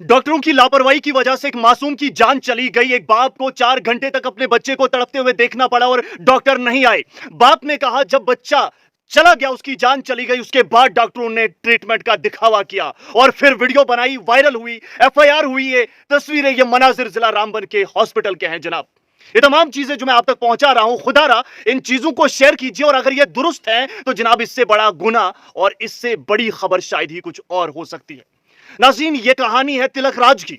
डॉक्टरों की लापरवाही की वजह से एक मासूम की जान चली गई। एक बाप को 4 घंटे तक अपने बच्चे को तड़पते हुए देखना पड़ा और डॉक्टर नहीं आए। बाप ने कहा जब बच्चा चला गया, उसकी जान चली गई, उसके बाद डॉक्टरों ने ट्रीटमेंट का दिखावा किया और फिर वीडियो बनाई, वायरल हुई, एफआईआर हुई। ये तस्वीरें, ये मनाजिर जिला रामबन के हॉस्पिटल के हैं जनाब। ये तमाम चीजें जो मैं आप तक पहुंचा रहा हूं, खुदारा इन चीजों को शेयर कीजिए और अगर ये दुरुस्त है तो जनाब इससे बड़ा गुनाह और इससे बड़ी खबर शायद ही कुछ और हो सकती है। नाज़रीन, ये कहानी है तिलक राज की।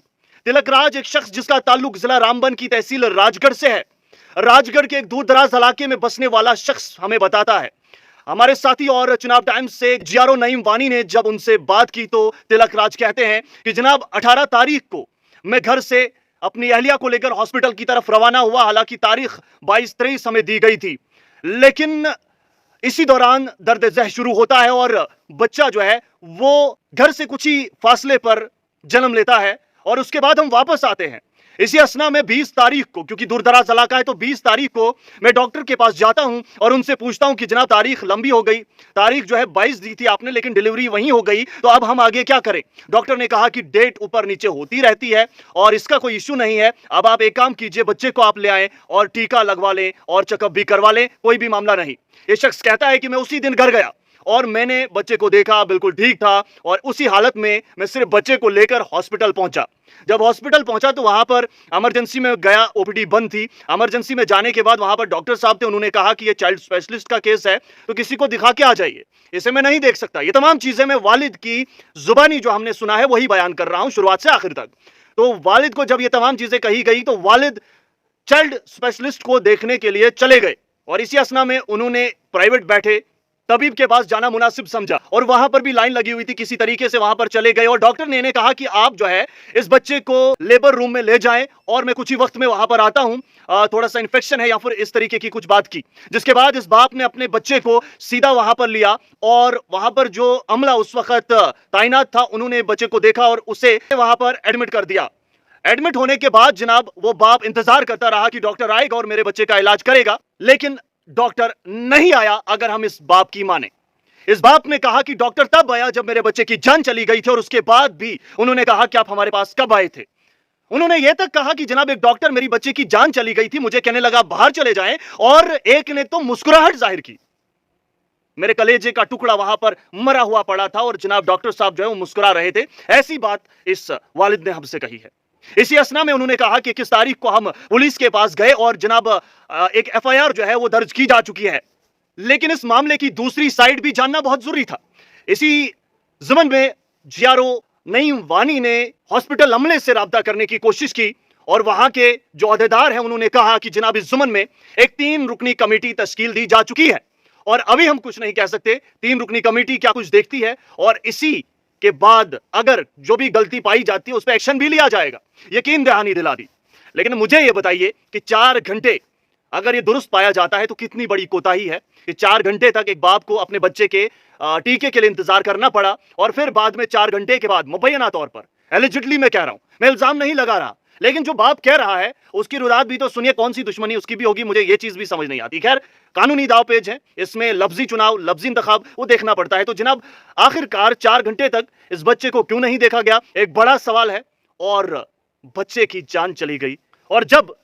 तिलक राज एक शख्स जिसका ताल्लुक जिला रामबन की तहसील राजगढ़ से है। राजगढ़ के एक दूर दराज इलाके में बसने वाला शख्स हमें बताता है। हमारे साथी और चुनाव टाइम्स से जियारो नईम वानी ने जब उनसे बात की तो तिलक राज कहते हैं कि जनाब 18 तारीख को मैं घर से अपनी अहलिया को लेकर हॉस्पिटल की तरफ रवाना हुआ। हालांकि तारीख 22-23 हमें दी गई थी, लेकिन इसी दौरान दर्द ज़ह शुरू होता है और बच्चा जो है वो घर से कुछ ही फासले पर जन्म लेता है और उसके बाद हम वापस आते हैं। इसी असना में 20 तारीख को, क्योंकि दूर दराज इलाका है, तो 20 तारीख को मैं डॉक्टर के पास जाता हूं और उनसे पूछता हूं कि जनाब तारीख लंबी हो गई, तारीख जो है 22 दी थी आपने, लेकिन डिलीवरी वहीं हो गई, तो अब हम आगे क्या करें। डॉक्टर ने कहा कि डेट ऊपर नीचे होती रहती है और इसका कोई इश्यू नहीं है। अब आप एक काम कीजिए, बच्चे को आप ले आए और टीका लगवा लें और चेकअप भी करवा लें, कोई भी मामला नहीं। ये शख्स कहता है कि मैं उसी दिन घर गया और मैंने बच्चे को देखा, बिल्कुल ठीक था और उसी हालत में मैं सिर्फ बच्चे को लेकर हॉस्पिटल पहुंचा। जब हॉस्पिटल पहुंचा तो वहां पर इमरजेंसी में गया, ओपीडी बंद थी। इमरजेंसी में जाने के बाद वहां पर डॉक्टर साहब थे, उन्होंने कहा कि ये चाइल्ड स्पेशलिस्ट का केस है तो किसी को दिखा के आ जाइए, इसे मैं नहीं देख सकता। ये तमाम चीजें मैं वालिद की जुबानी जो हमने सुना है वही बयान कर रहा हूं शुरुआत से आखिर तक। तो वालिद को जब ये तमाम चीजें कही गई तो वालिद चाइल्ड स्पेशलिस्ट को देखने के लिए चले गए और इसी असना में उन्होंने प्राइवेट बैठे तबीब के पास जाना मुनासिब समझा और वहां पर भी लाइन लगी हुई थी, किसी तरीके से वहां पर चले गए और डॉक्टर ने इन्हें कहा कि आप जो है इस बच्चे को लेबर रूम में ले जाएं और मैं कुछ ही वक्त में वहां पर आता हूं, थोड़ा सा इन्फेक्शन है या फिर इस तरीके की कुछ बात की। जिसके बाद इस बाप ने अपने बच्चे को सीधा वहां पर लिया और वहां पर जो अमला उस वक्त तैनात था उन्होंने बच्चे को देखा और उसे वहां पर एडमिट कर दिया। एडमिट होने के बाद जनाब वो बाप इंतजार करता रहा कि डॉक्टर आएगा और मेरे बच्चे का इलाज करेगा, लेकिन डॉक्टर नहीं आया। अगर हम इस बाप की माने, इस बाप ने कहा कि डॉक्टर तब आया जब मेरे बच्चे की जान चली गई थी और उसके बाद भी उन्होंने कहा कि आप हमारे पास कब आए थे। उन्होंने यह तक कहा कि जनाब एक डॉक्टर मेरी बच्चे की जान चली गई थी, मुझे कहने लगा बाहर चले जाएं और एक ने तो मुस्कुराहट जाहिर की। मेरे कलेजे का टुकड़ा वहां पर मरा हुआ पड़ा था और जनाब डॉक्टर साहब जो है वो मुस्कुरा रहे थे। ऐसी बात इस वालिद ने हमसे कही है। इसी असना में उन्होंने कहा कि किस तारीख को हम पुलिस के पास गए और जनाब एक एफआईआर जो है वो दर्ज की जा चुकी है, लेकिन इस मामले की दूसरी साइड भी जानना बहुत जरूरी था। इसी ज़मन में जियारो नईम वानी ने हॉस्पिटल अमले से राब्ता करने की कोशिश की और वहां के जो अहदेदार हैं उन्होंने कहा कि जनाब इस ज़मन में एक 3 रुकनी कमेटी तश्कील दी जा चुकी है और अभी हम कुछ नहीं कह सकते 3 रुकनी कमेटी क्या कुछ देखती है और इसी के बाद अगर जो भी गलती पाई जाती है उस पर एक्शन भी लिया जाएगा, यकीन दहानी दिला दी। लेकिन मुझे यह बताइए कि 4 घंटे अगर ये दुरुस्त पाया जाता है तो कितनी बड़ी कोताही है कि 4 घंटे तक एक बाप को अपने बच्चे के टीके के लिए इंतजार करना पड़ा और फिर बाद में 4 घंटे के बाद मुबैना तौर पर, एलिजिडली मैं कह रहा हूं, मैं इल्जाम नहीं लगा रहा, लेकिन जो बाप कह रहा है उसकी रुदात भी तो सुनिए, कौन सी दुश्मनी उसकी भी होगी, मुझे ये चीज भी समझ नहीं आती। खैर, कानूनी दाव पेज है, इसमें लफ्जी चुनाव, लफ्जी इंतखाब वो देखना पड़ता है। तो जनाब आखिरकार 4 घंटे तक इस बच्चे को क्यों नहीं देखा गया, एक बड़ा सवाल है और बच्चे की जान चली गई। और जब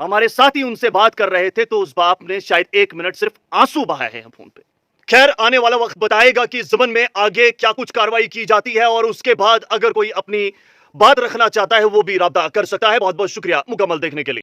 हमारे साथी उनसे बात कर रहे थे तो उस बाप ने शायद 1 मिनट सिर्फ आंसू बहाए हैं फोन पे। खैर, आने वाला वक्त बताएगा कि इस ज़मन में आगे क्या कुछ कार्रवाई की जाती है और उसके बाद अगर कोई अपनी बात रखना चाहता है वो भी राब्ता कर सकता है। बहुत बहुत शुक्रिया मुकम्मल देखने के लिए।